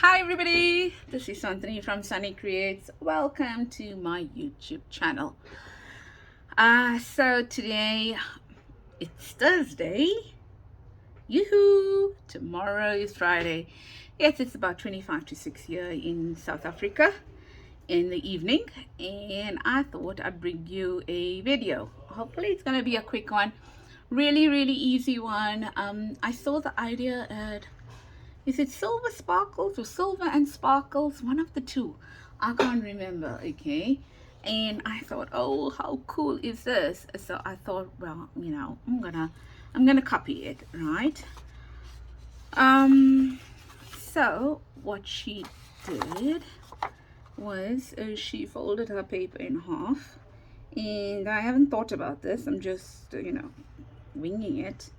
Hi everybody, this is Anthony from Sunny Creates. Welcome to my YouTube channel. So today it's Thursday. Yoo-hoo! Tomorrow is Friday. Yes, it's about 25 to 6 here in South Africa in the evening, and I thought I'd bring you a video. Hopefully it's gonna be a quick one. Really easy one. I saw the idea at, is it Silver Sparkles or Silver and Sparkles? One of the two. I can't remember, okay? And I thought, oh, how cool is this? So I thought, well, I'm gonna copy it, right? So what she did was she folded her paper in half, and I haven't thought about this. I'm just, winging it.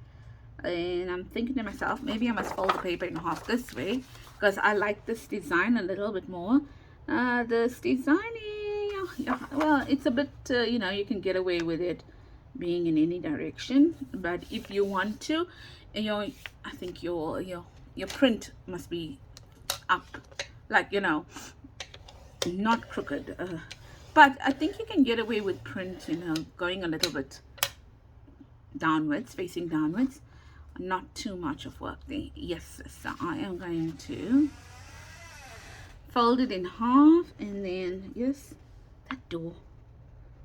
And I'm thinking to myself, maybe I must fold the paper in half this way because I like this design a little bit more. This design, well, it's a bit, you can get away with it being in any direction. But if you want to, I think your print must be up, like, not crooked. But I think you can get away with print, going a little bit downwards, facing downwards. Not too much of work there. Yes, so I am going to fold it in half, and then, yes, that door,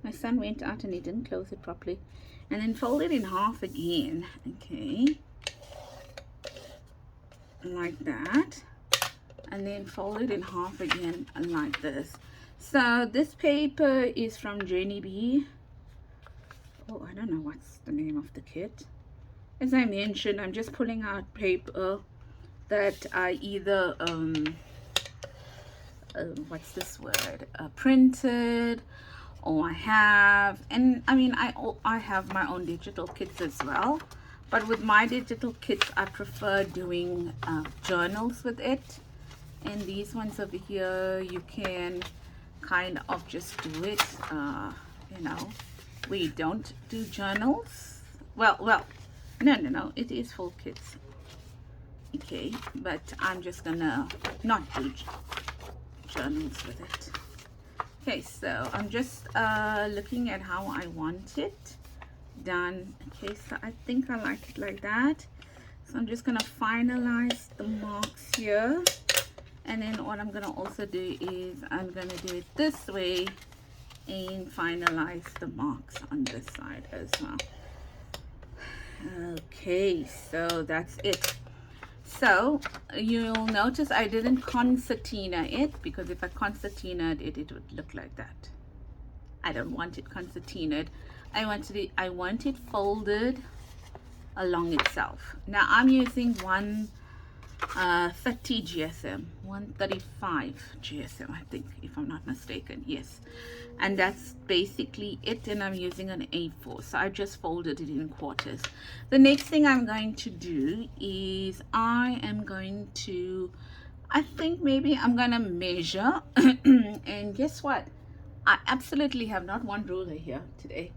my son went out and he didn't close it properly, and then fold it in half again, okay, like that, and then fold it in half again like this. So this paper is from Jenny B. Oh, I don't know what's the name of the kit. As I mentioned, I'm just pulling out paper that I either, what's this word, printed, or I have, and I mean, I have my own digital kits as well, but with my digital kits, I prefer doing journals with it, and these ones over here, you can kind of just do it, we don't do journals, well, no, it is full kits, okay, but I'm just gonna not do journals with it. Okay, so I'm just looking at how I want it done. Okay, so I think I like it like that, so I'm just gonna finalize the marks here, and then what I'm gonna also do is I'm gonna do it this way and finalize the marks on this side as well. Okay, so that's it. So you'll notice I didn't concertina it, because if I concertinaed it, it would look like that. I don't want it concertinaed. I want it folded along itself. Now I'm using 130 GSM, 135 GSM, I think, if I'm not mistaken. Yes, and that's basically it, and I'm using an A4, so I just folded it in quarters. The next thing I'm going to do is I think maybe I'm gonna measure and guess what, I absolutely have not one ruler here today.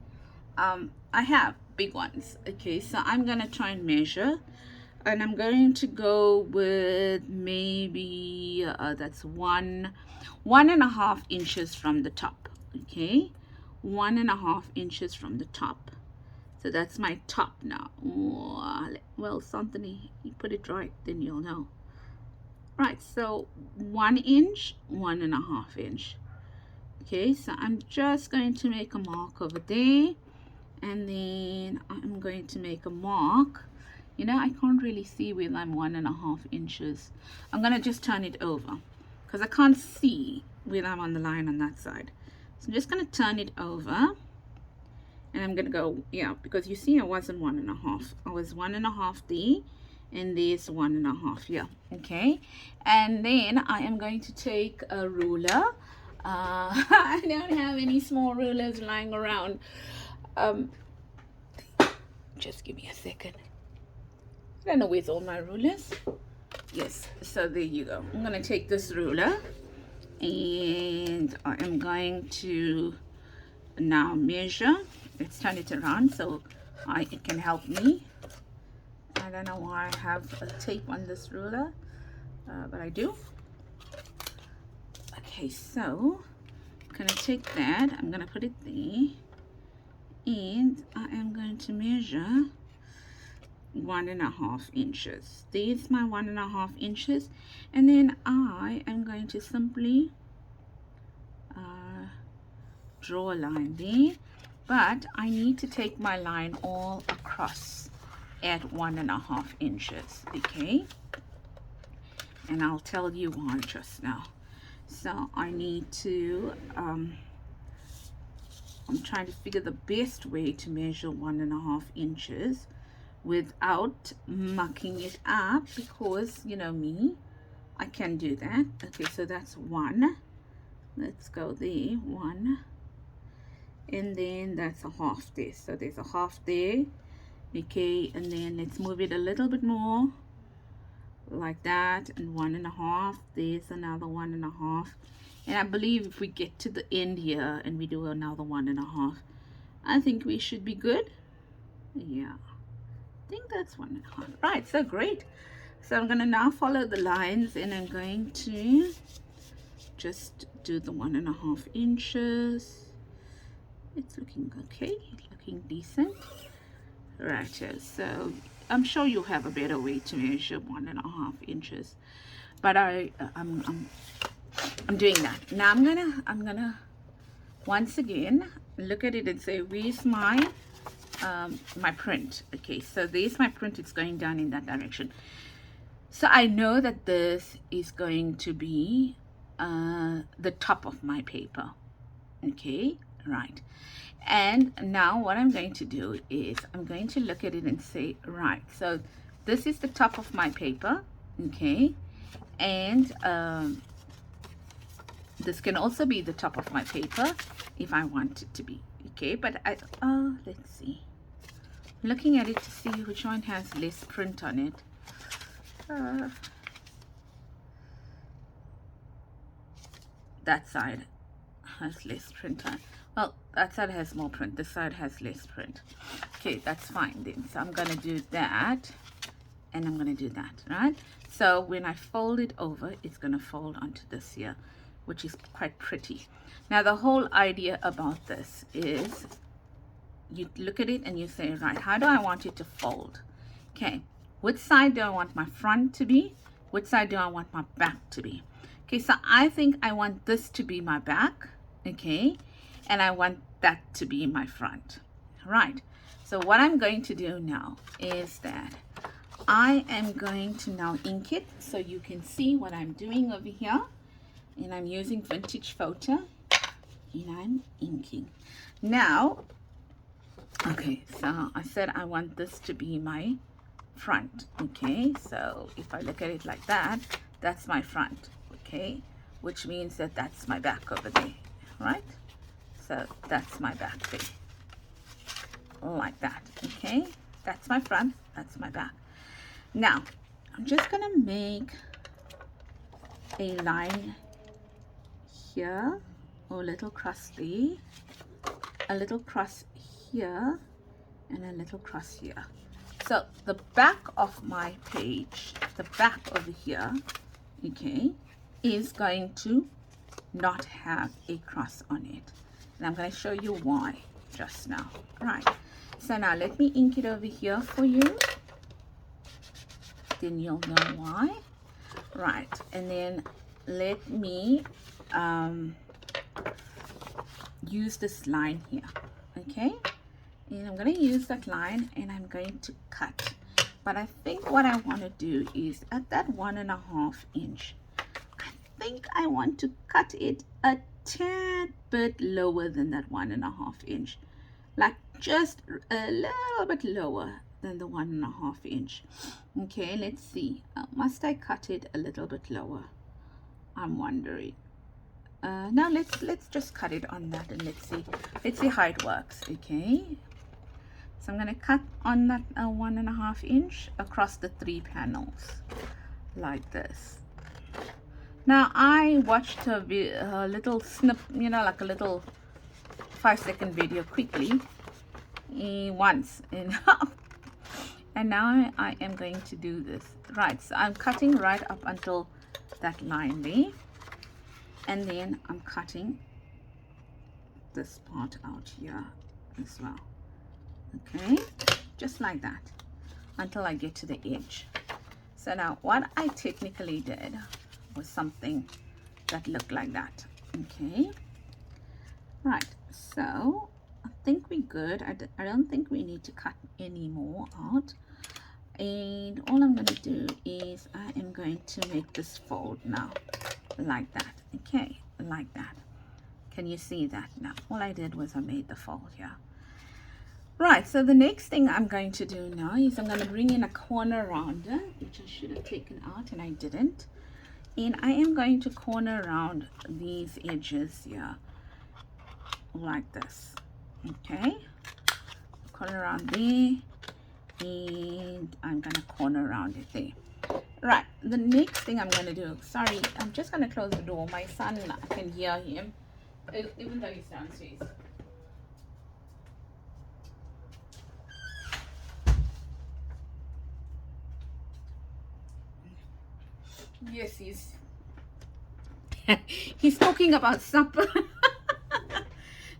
I have big ones, okay, so I'm gonna try and measure, and I'm going to go with maybe that's 1.5 inches from the top, okay, 1.5 inches from the top. So that's my top now. Well, something, you put it right, then you'll know. Right, so 1 inch, 1.5 inch. Okay, so I'm just going to make a mark over there, and then I'm going to make a mark. I can't really see where I'm 1.5 inches. I'm gonna just turn it over because I can't see where I'm on the line on that side. So I'm just gonna turn it over, and I'm gonna go, yeah, because you see I wasn't 1.5. I was 1.5 there, and there's 1.5 here. Okay, and then I am going to take a ruler. I don't have any small rulers lying around. Just give me a second. I don't know where's all my rulers. Yes, so there you go. I'm going to take this ruler, and I am going to now measure. Let's turn it around so it can help me. I don't know why I have a tape on this ruler, but I do. Okay, so I'm gonna take that, I'm gonna put it there, and I am going to measure 1.5 inches. There's my 1.5 inches, and then I am going to simply draw a line there, but I need to take my line all across at 1.5 inches. Okay, and I'll tell you why just now. So I need to I'm trying to figure the best way to measure 1.5 inches without mucking it up, because you know me, I can do that. Okay, so that's 1. Let's go there, 1, and then that's a half there, so there's a half there. Okay, and then let's move it a little bit more like that, and 1.5. There's another 1.5, and I believe if we get to the end here and we do another 1.5, I think we should be good. Yeah, I think that's 1.5. Right, so great. So I'm going to now follow the lines, and I'm going to just do the 1.5 inches. It's looking okay, looking decent. Right, so I'm sure you have a better way to measure 1.5 inches, but I'm doing that. Now I'm gonna once again look at it and say, where's my my print? Okay, so there's my print. It's going down in that direction. So I know that this is going to be the top of my paper. Okay, right. And now what I'm going to do is I'm going to look at it and say, right, so this is the top of my paper. Okay, and this can also be the top of my paper if I want it to be. Okay, but let's see, looking at it to see which one has less print on it. That side has less print on. Well, that side has more print, this side has less print. Okay, that's fine then. So I'm gonna do that, and I'm gonna do that, right? So when I fold it over, it's gonna fold onto this here, which is quite pretty. Now the whole idea about this is you look at it and you say, right, how do I want it to fold? Okay, which side do I want my front to be? Which side do I want my back to be? Okay, so I think I want this to be my back, okay, and I want that to be my front. Right, so what I'm going to do now is that I am going to now ink it so you can see what I'm doing over here, and I'm using vintage photo, and I'm inking. Now, okay, so I said I want this to be my front. Okay, so if I look at it like that, that's my front. Okay, which means that that's my back over there, right? So that's my back there, like that. Okay, that's my front, that's my back. Now I'm just gonna make a line here, or a little cross there, a little cross here, and a little cross here. So the back of my page, the back over here, okay, is going to not have a cross on it, and I'm going to show you why just now. Right, so now let me ink it over here for you, then you'll know why. Right, and then let me use this line here. Okay, and I'm going to use that line, and I'm going to cut. But I think what I want to do is at that 1.5 inch, I think I want to cut it a tad bit lower than that 1.5 inch, like just a little bit lower than the 1.5 inch. Okay, let's see, must I cut it a little bit lower? I'm wondering. Now let's just cut it on that, and let's see how it works. Okay, so I'm going to cut on that 1.5 inch across the 3 panels like this. Now I watched a little snip, you know, like a little 5-second video quickly once, and now I am going to do this. Right, so I'm cutting right up until that line there. And then I'm cutting this part out here as well. Okay, just like that until I get to the edge. So now what I technically did was something that looked like that. Okay, right, so I think we're good. I don't think we need to cut any more out. And all I'm going to do is I am going to make this fold now like that. Okay, like that. Can you see that now? All I did was I made the fold here. Right, so the next thing I'm going to do now is I'm going to bring in a corner rounder, which I should have taken out and I didn't. And I am going to corner round these edges here like this. Okay, corner around there, and I'm going to corner around it there. Right, the next thing I'm going to do, sorry, I'm just going to close the door. My son, I can hear him, even though he's downstairs. Yes, he's talking about supper.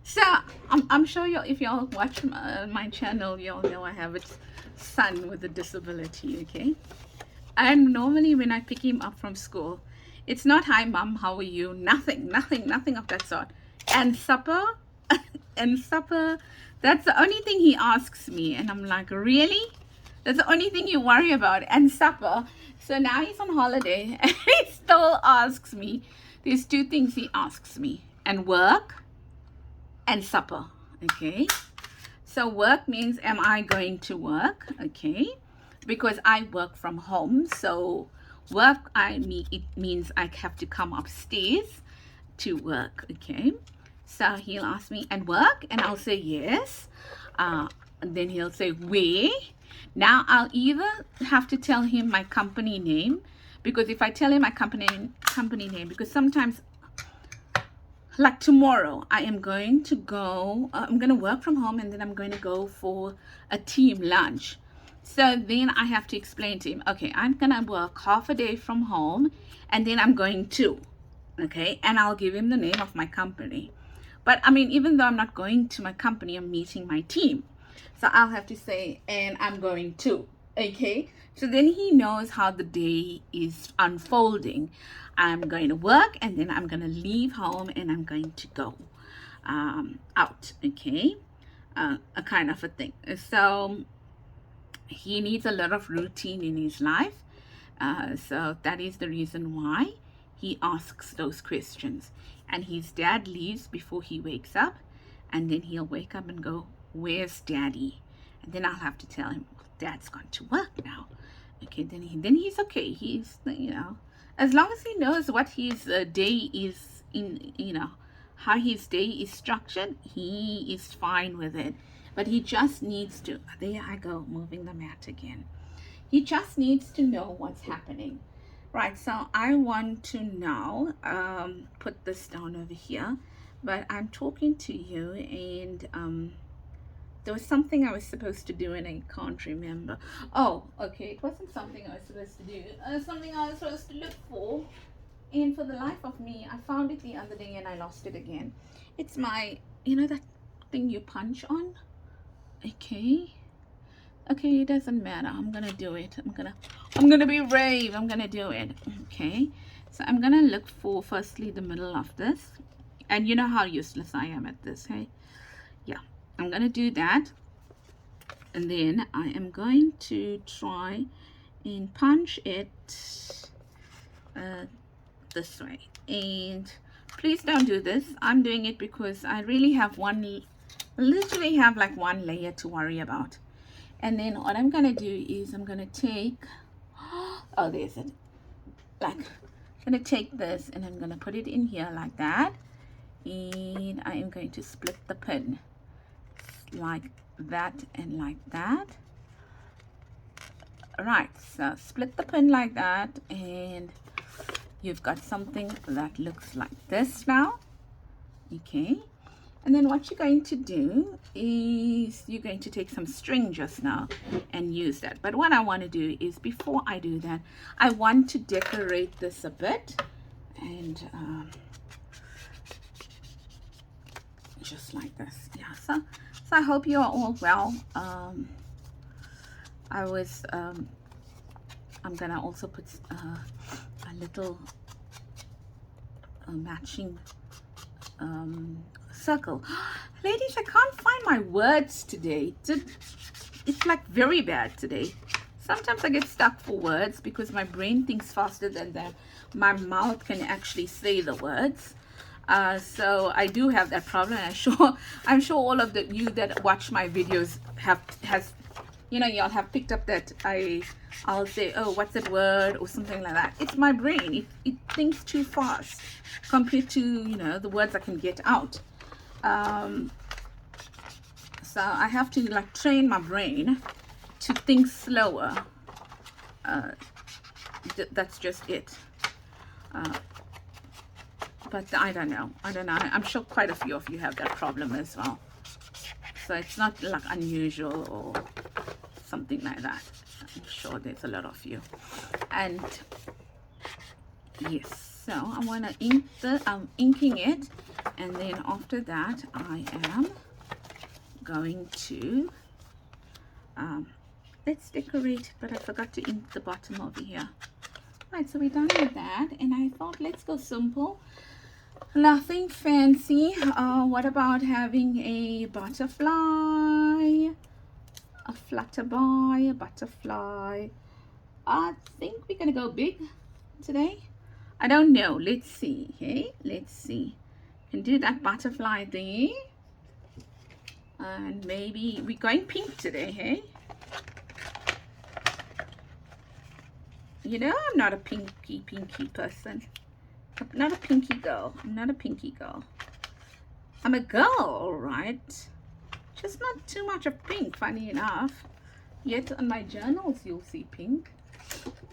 So I'm sure if y'all watch my channel, y'all know I have a son with a disability. Okay, and normally when I pick him up from school, it's not hi mom, how are you, nothing of that sort. And supper and supper, that's the only thing he asks me, and I'm like, really? That's the only thing you worry about? And supper? So now he's on holiday and he still asks me. There's two things he asks me, and work and supper. Okay, so work means am I going to work? Okay, because I work from home, so work it means I have to come upstairs to work. Okay, so he'll ask me, and work, and I'll say yes. And then he'll say where. Now I'll either have to tell him my company name, because if I tell him my company name, because sometimes, like tomorrow, I am going to go, I'm going to work from home, and then I'm going to go for a team lunch. So then I have to explain to him, okay, I'm going to work half a day from home, and then I'm going to, okay, and I'll give him the name of my company. But I mean, even though I'm not going to my company, I'm meeting my team. So I'll have to say, and I'm going to, okay? So then he knows how the day is unfolding. I'm going to work, and then I'm going to leave home, and I'm going to go out, okay? A kind of a thing. So he needs a lot of routine in his life. So that is the reason why he asks those questions. And his dad leaves before he wakes up, and then he'll wake up and go, where's daddy? And then I'll have to tell him, dad's gone to work now. Okay, then he's okay. He's, you know, as long as he knows what his day is in, you know, how his day is structured, he is fine with it. But he just needs to, there I go, moving the mat again. He just needs to know what's happening. Right, so I want to now put this down over here, but I'm talking to you, and there was something I was supposed to do and I can't remember. Oh, okay, it wasn't something I was supposed to do. Something I was supposed to look for, and for the life of me, I found it the other day and I lost it again. It's my, you know, that thing you punch on? Okay, it doesn't matter. I'm gonna do it. I'm gonna be brave. I'm gonna do it. Okay, so I'm gonna look for firstly the middle of this, and you know how useless I am at this, hey? Yeah, I'm gonna do that, and then I am going to try and punch it this way. And please don't do this. I'm doing it because I really have literally have like one layer to worry about. And then what I'm gonna do is I'm gonna take, oh, there's it. Like, I'm gonna take this and I'm gonna put it in here like that, and I am going to split the pin like that and like that. Right, so split the pin like that, and you've got something that looks like this now. Okay, and then what you're going to do is you're going to take some string just now and use that. But what I want to do is, before I do that, I want to decorate this a bit. And just like this. Yeah, so I hope you are all well. I'm gonna also put a little matching circle. Ladies, I can't find my words today. It's like very bad today. Sometimes I get stuck for words because my brain thinks faster than my mouth can actually say the words. So I do have that problem. I'm sure all of you that watch my videos has y'all have picked up that I'll say, oh, what's that word or something like that. It's my brain. It thinks too fast compared to the words I can get out. So I have to like train my brain to think slower. That's just it. But I don't know. I'm sure quite a few of you have that problem as well. So it's not like unusual or something like that. I'm sure there's a lot of you. And yes, so I want to ink I'm inking it, and then after that I am going to let's decorate, but I forgot to ink the bottom over here. Right, so we're done with that, and I thought let's go simple, nothing fancy. What about having a butterfly, a flutterby, a butterfly? I think we're gonna go big today. I don't know, let's see. Hey, let's see, can do that butterfly there, and maybe we're going pink today. Hey, I'm not a pinky person. I'm not a pinky girl. I'm a girl, right? Just not too much of pink, funny enough. Yet on my journals you'll see pink.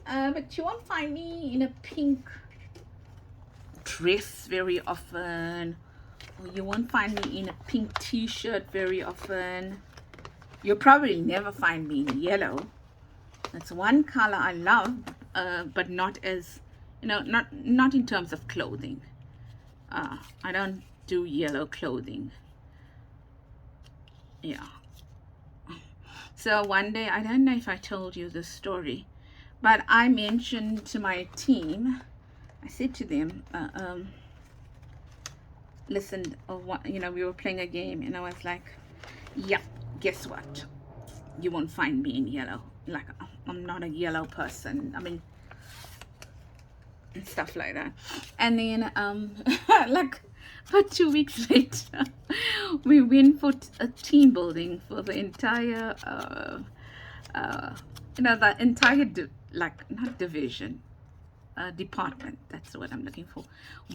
But you won't find me in a pink dress very often. Or you won't find me in a pink t-shirt very often. You'll probably never find me in yellow. That's one color I love, but not as, not in terms of clothing. I don't do yellow clothing. Yeah. So one day, I don't know if I told you this story, but I mentioned to my team, I said to them, listen, we were playing a game, and I was like, yeah, guess what? You won't find me in yellow. Like, I'm not a yellow person. I mean, and stuff like that. And then, like, about 2 weeks later, we went for a team building for the entire, the entire, not division, department. That's what I'm looking for.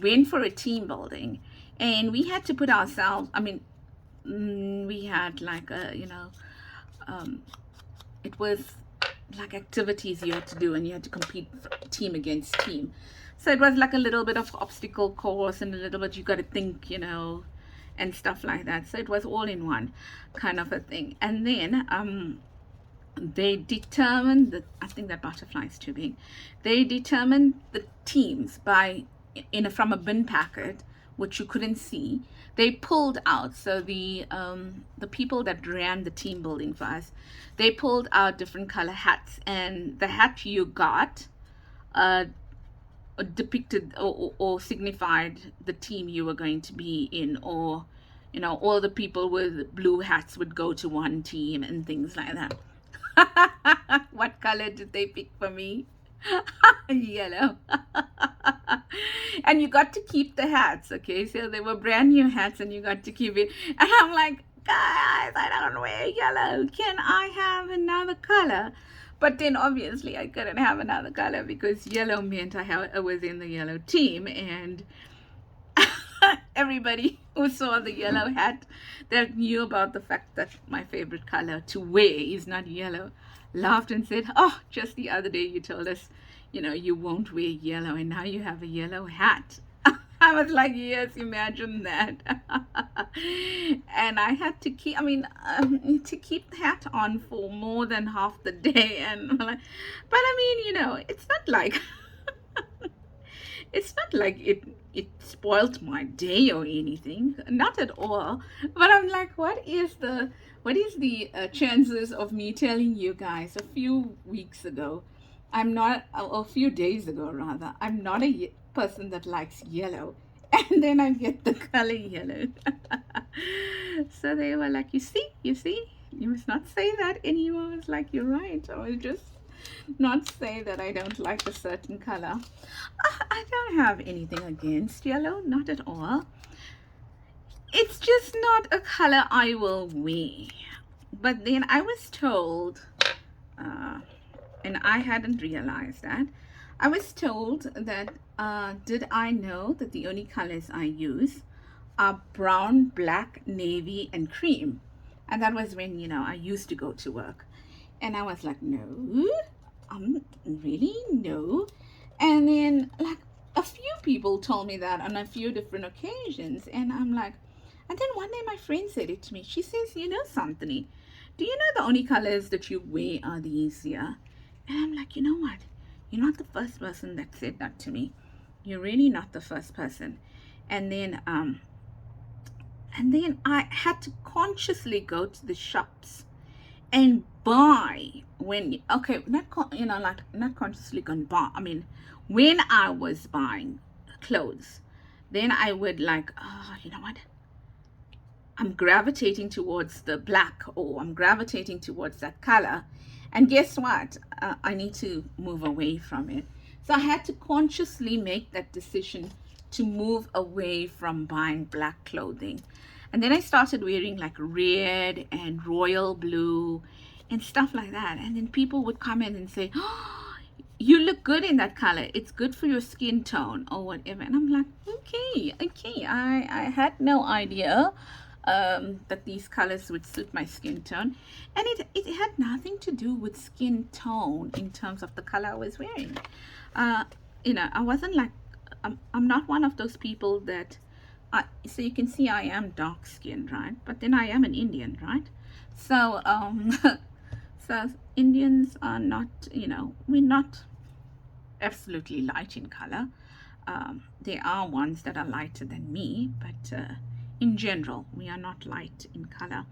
Went for a team building, and we had to put ourselves, we had like it was like activities you had to do, and you had to compete team against team. So it was like a little bit of obstacle course, and a little bit you got to think, and stuff like that. So it was all in one kind of a thing. And then they determined that, I think that butterfly is too big. They determined the teams by from a bin packet, which you couldn't see. They pulled out, so the people that ran the team building for us, they pulled out different color hats, and the hat you got depicted or signified the team you were going to be in, or all the people with blue hats would go to one team and things like that. What color did they pick for me? Yellow. And you got to keep the hats, okay? So they were brand new hats, and you got to keep it. And I'm like, guys, I don't wear yellow. Can I have another color? But then obviously I couldn't have another color because yellow meant I was in the yellow team, and everybody who saw the yellow hat that knew about the fact that my favorite color to wear is not yellow laughed and said, oh, just the other day you told us, you won't wear yellow, and now you have a yellow hat. I was like, yes, imagine that. And I had to keep, to keep the hat on for more than half the day. And but it's not like, It's not like it spoilt my day or anything, not at all. But I'm like, what is the chances of me telling you guys a few weeks ago, I'm not, a few days ago rather, I'm not a person that likes yellow, and then I get the color yellow. So they were like, you see, you must not say that anymore. I was like, you're right. I will just not say that I don't like a certain color. I don't have anything against yellow, not at all. It's just not a color I will wear. But then I was told, uh, and I hadn't realized that, I was told that, did I know that the only colors I use are brown, black, navy, and cream? And that was when, I used to go to work. And I was like, no, really? No. And then, like, a few people told me that on a few different occasions. And I'm like, and then one day my friend said it to me. She says, you know something? Do you know the only colors that you wear are these here? And I'm like, you know what? You're not the first person that said that to me. You're really not the first person. And then I had to consciously go to the shops and buy when, okay, not like not consciously gonna buy. I mean, when I was buying clothes, then I would like, oh, you know what? I'm gravitating towards the black, or I'm gravitating towards that color. And guess what? I need to move away from it. So I had to consciously make that decision to move away from buying black clothing. And then I started wearing like red and royal blue and stuff like that. And then people would come in and say, oh, you look good in that color. It's good for your skin tone or whatever. And I'm like, okay. I had no idea that these colors would suit my skin tone, and it had nothing to do with skin tone in terms of the color I was wearing. I wasn't like, I'm not one of those people that, so you can see I am dark skinned, right? But then I am an Indian, right? So so Indians are not, we're not absolutely light in color. There are ones that are lighter than me, but in general, we are not light in color.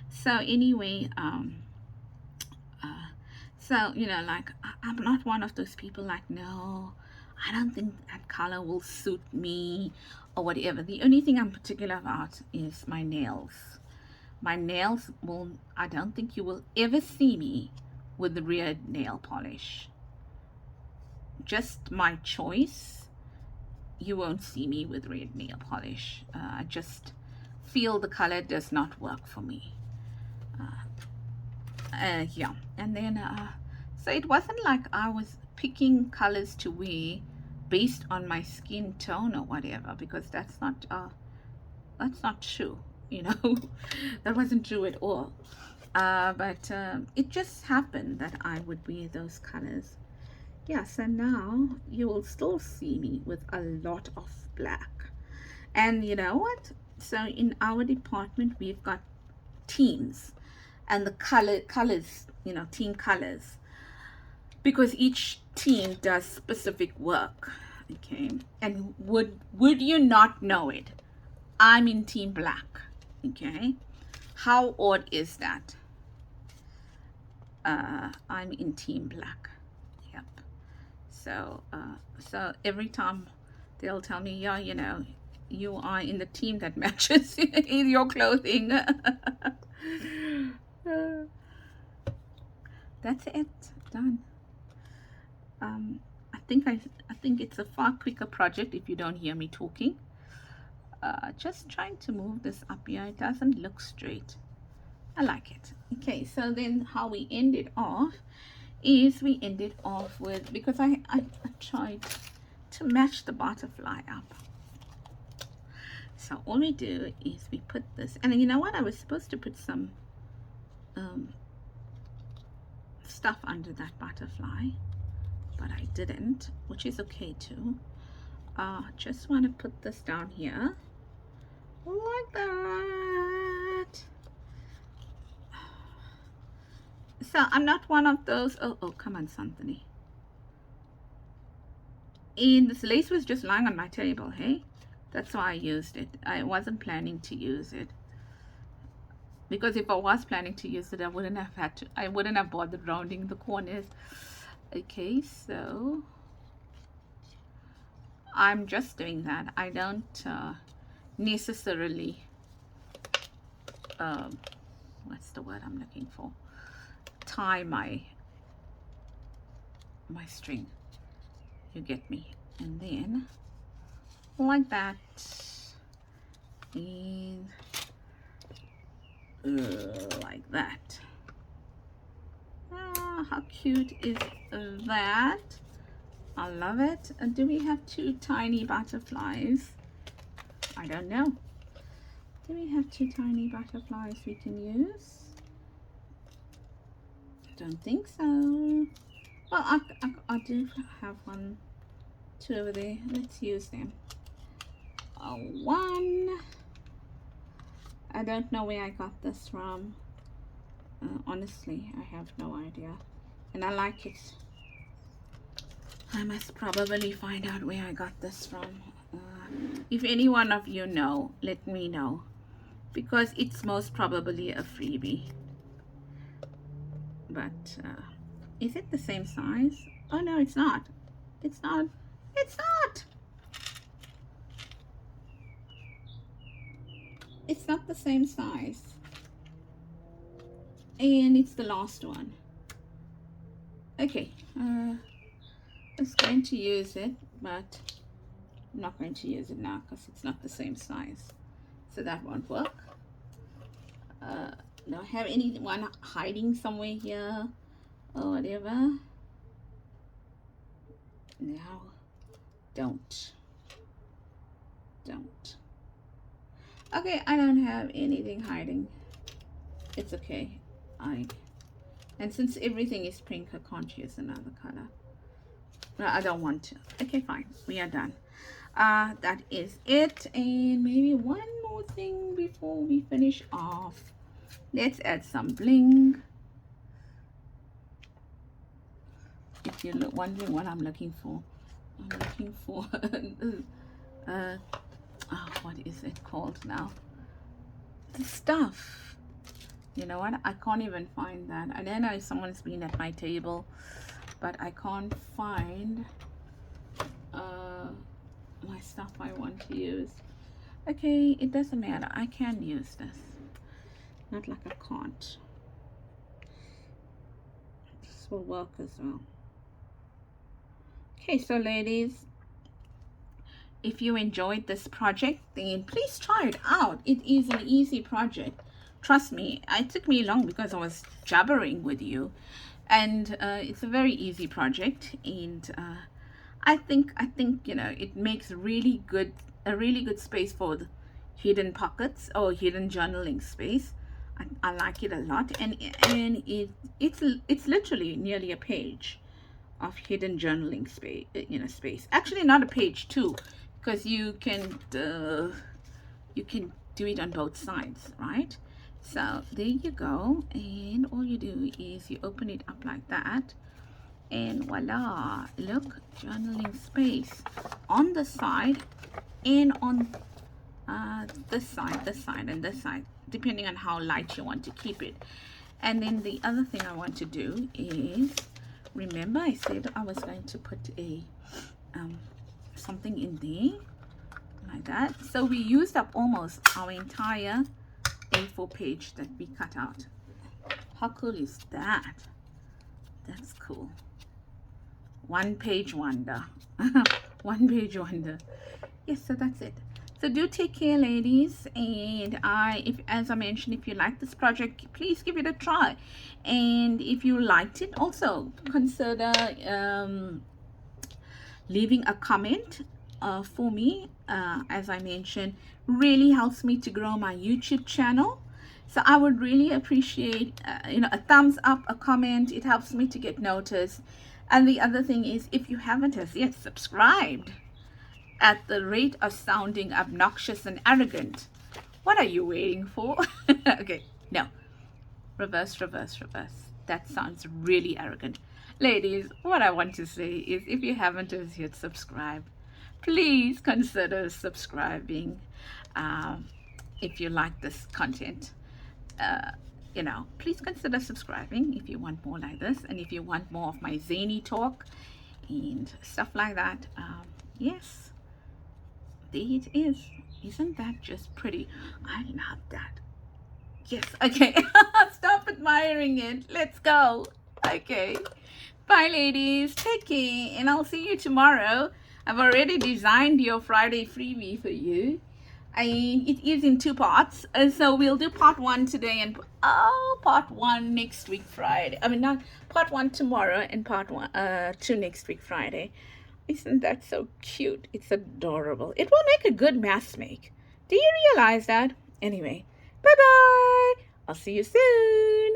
So anyway, like, I'm not one of those people like, no, I don't think that color will suit me or whatever. The only thing I'm particular about is my nails. My nails I don't think you will ever see me with the red nail polish. Just my choice. You won't see me with red nail polish. I just feel the color does not work for me. Yeah, and then so it wasn't like I was picking colors to wear based on my skin tone or whatever, because that's not true. That wasn't true at all. But it just happened that I would wear those colors. Yeah, so now you will still see me with a lot of black. And you know what? So in our department, we've got teams, and the colors, team colors, because each team does specific work. Okay, and would you not know it? I'm in team black. Okay, how odd is that? I'm in team black. Yep. So every time they'll tell me, yeah, you are in the team that matches in your clothing. That's it. Done. I think it's a far quicker project if you don't hear me talking. Just trying to move this up here. It doesn't look straight. I like it. Okay, so then how we end it off is we end it off with, because I tried to match the butterfly up. So all we do is we put this, and you know what? I was supposed to put some stuff under that butterfly, but I didn't, which is okay too. Just want to put this down here like that. So I'm not one of those, oh come on, Santani. And this lace was just lying on my table, hey? That's why I used it. I wasn't planning to use it. Because if I was planning to use it, I wouldn't have bothered rounding the corners. Okay, so I'm just doing that. I don't necessarily, what's the word I'm looking for? Tie my string. You get me? And then like that. And like that. How cute is that? I love it. And do we have 2 tiny butterflies? I don't know. Do we have 2 tiny butterflies we can use? Don't think so. Well, I do have 1, 2 over there. Let's use them. 1. I don't know where I got this from. Honestly, I have no idea. And I like it. I must probably find out where I got this from. If any one of you know, let me know. Because it's most probably a freebie. But, is it the same size? Oh, no, it's not. It's not. It's not. It's not the same size. And it's the last one. Okay. I was going to use it, but I'm not going to use it now because it's not the same size. So that won't work. Do I have anyone hiding somewhere here or whatever? No. Don't. Okay, I don't have anything hiding. It's okay. And since everything is pink, I can't use another color. No, I don't want to. Okay, fine. We are done. That is it. And maybe one more thing before we finish off. Let's add some bling. If you're wondering what I'm looking for, I'm looking for what is it called now? The stuff. You know what? I can't even find that. I don't know if someone's been at my table, but I can't find my stuff I want to use. Okay, it doesn't matter. I can use this. Not like I can't. This will work as well. Okay, so ladies, if you enjoyed this project, then please try it out. It is an easy project. Trust me, it took me long because I was jabbering with you. And it's a very easy project. And I think you know, it makes a really good space for the hidden pockets or hidden journaling space. I like it a lot. And it's literally nearly a page of hidden journaling space, space. Actually, not a page, 2, because you can do it on both sides, right? So there you go. And all you do is you open it up like that, and voila, look, journaling space on the side and on this side, and this side, depending on how light you want to keep it. And then the other thing I want to do is, remember I said I was going to put a something in there like that. So we used up almost our entire A4 page that we cut out. How cool is that? That's cool. One page wonder. One page wonder. Yes, so that's it. So do take care, ladies. And as I mentioned, if you like this project, please give it a try. And if you liked it, also consider leaving a comment for me. As I mentioned, really helps me to grow my YouTube channel. So I would really appreciate a thumbs up, a comment. It helps me to get noticed. And the other thing is, if you haven't as yet subscribed, at the rate of sounding obnoxious and arrogant, what are you waiting for? Okay, no, reverse. That sounds really arrogant. Ladies, what I want to say is if you haven't as yet subscribed, please consider subscribing. Um, if you like this content, uh, please consider subscribing if you want more like this, and if you want more of my zany talk and stuff like that. Yes, there it is. Isn't that just pretty? I love that. Yes, okay. Stop admiring it. Let's go. Okay. Bye, ladies. Take care, and I'll see you tomorrow. I've already designed your Friday freebie for you. It is in two parts, so we'll do part one today and part one next week Friday. I mean, not part one tomorrow and part one two next week Friday. Isn't that so cute? It's adorable. It will make a good mask make. Do you realize that? Anyway, bye bye. I'll see you soon.